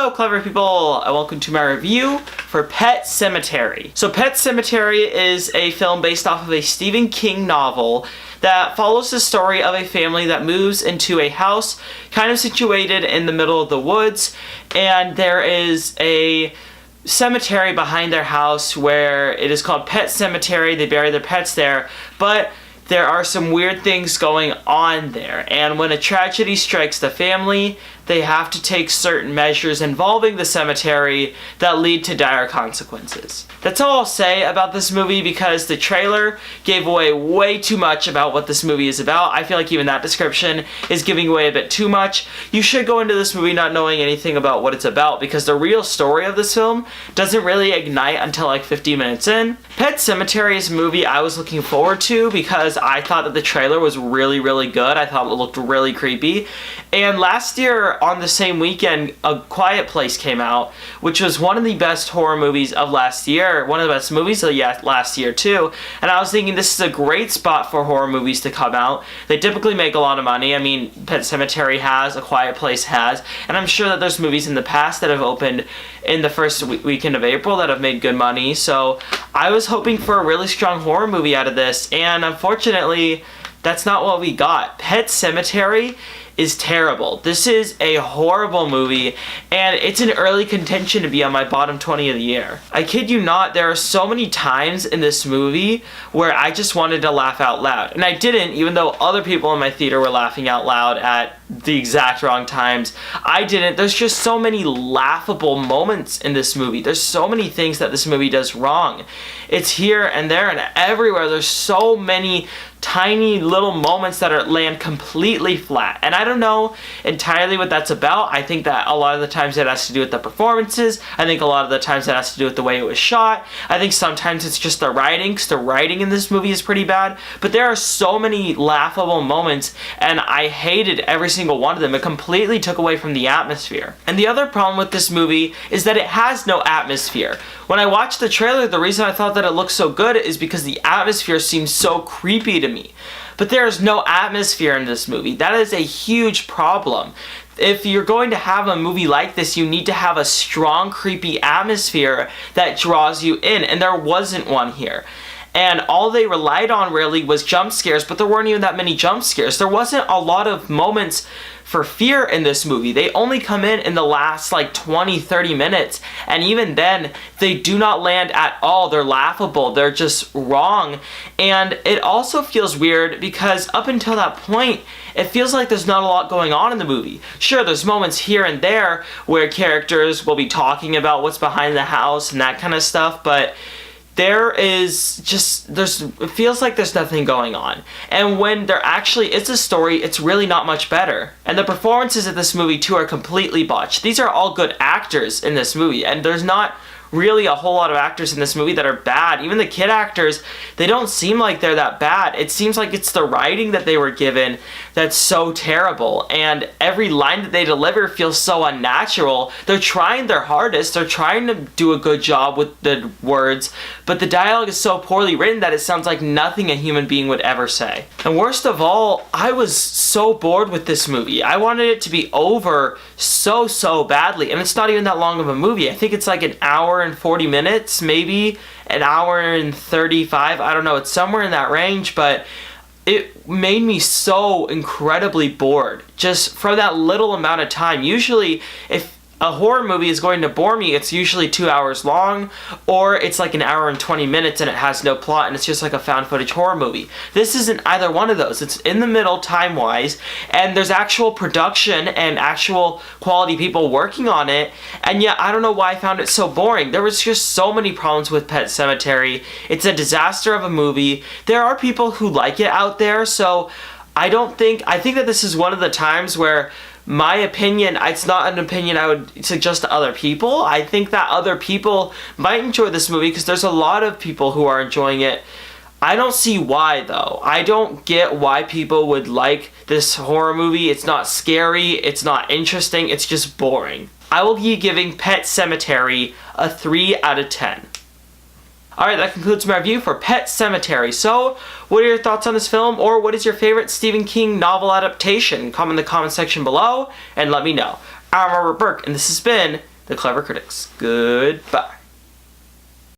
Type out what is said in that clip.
Hello, clever people, and welcome to my review for Pet Sematary. So Pet Sematary is a film based off of a Stephen King novel that follows the story of a family that moves into a house kind of situated in the middle of the woods, and there is a cemetery behind their house where it is called Pet Sematary. They bury their pets there, but there are some weird things going on there, and when a tragedy strikes the family, they have to take certain measures involving the cemetery that lead to dire consequences. That's all I'll say about this movie because the trailer gave away way too much about what this movie is about. I feel like even that description is giving away a bit too much. You should go into this movie not knowing anything about what it's about because the real story of this film doesn't really ignite until like 15 minutes in. Pet Sematary is a movie I was looking forward to because I thought that the trailer was really good. I thought it looked really creepy. And last year on the same weekend, A Quiet Place came out, which was one of the best horror movies of last year, one of the best movies of last year too. And I was thinking this is a great spot for horror movies to come out. They typically make a lot of money. I mean, Pet Sematary has, A Quiet Place has, and I'm sure that there's movies in the past that have opened in the first weekend of April that have made good money. So I was hoping for a really strong horror movie out of this, and unfortunately, that's not what we got. Pet Sematary is terrible. This is a horrible movie, and it's an early contention to be on my bottom 20 of the year. I kid you not, there are so many times in this movie where I just wanted to laugh out loud. And I didn't, even though other people in my theater were laughing out loud at the exact wrong times. I didn't. There's just so many laughable moments in this movie. There's so many things that this movie does wrong. It's here and there and everywhere. There's so many tiny little moments that land completely flat. And I don't know entirely what that's about. I think that a lot of the times it has to do with the performances. I think a lot of the times it has to do with the way it was shot. I think sometimes it's just the writing, because the writing in this movie is pretty bad. But there are so many laughable moments, and I hated every single one of them. It completely took away from the atmosphere. And the other problem with this movie is that it has no atmosphere. When I watched the trailer, the reason I thought that it looked so good is because the atmosphere seemed so creepy to me. But there is no atmosphere in this movie. That is a huge problem. If you're going to have a movie like this, you need to have a strong, creepy atmosphere that draws you in, and there wasn't one here. And all they relied on really was jump scares, but there weren't even that many jump scares. There wasn't a lot of moments for fear in this movie. They only come in the last like 20-30 minutes, and even then they do not land at all. They're laughable. They're just wrong. And it also feels weird because up until that point it feels like there's not a lot going on in the movie. Sure, there's moments here and there where characters will be talking about what's behind the house and that kind of stuff, but it feels like there's nothing going on. And when there actually is a story, it's really not much better. And the performances of this movie too are completely botched. These are all good actors in this movie, and there's not really a whole lot of actors in this movie that are bad. Even the kid actors, they don't seem like they're that bad. It seems like it's the writing that they were given that's so terrible, and every line that they deliver feels so unnatural. They're trying their hardest, they're trying to do a good job with the words, but the dialogue is so poorly written that it sounds like nothing a human being would ever say. And worst of all, I was so bored with this movie. I wanted it to be over so badly, and it's not even that long of a movie. I think it's like an hour and 40 minutes, maybe an hour and 35. I don't know, it's somewhere in that range, but it made me so incredibly bored just for that little amount of time. Usually, if a horror movie is going to bore me, it's usually 2 hours long, or it's like an hour and 20 minutes and it has no plot and it's just like a found footage horror movie. This isn't either one of those. It's in the middle time-wise, and there's actual production and actual quality people working on it, and yet I don't know why I found it so boring. There was just so many problems with Pet Sematary. It's a disaster of a movie. There are people who like it out there, so I think that this is one of the times where my opinion, it's not an opinion I would suggest to other people. I think that other people might enjoy this movie because there's a lot of people who are enjoying it. I don't see why, though. I don't get why people would like this horror movie. It's not scary, it's not interesting, it's just boring. I will be giving Pet Sematary a 3 out of 10. Alright, that concludes my review for Pet Sematary. So, what are your thoughts on this film, or what is your favorite Stephen King novel adaptation? Comment in the comment section below, and let me know. I'm Robert Burke, and this has been the clever critics. Goodbye.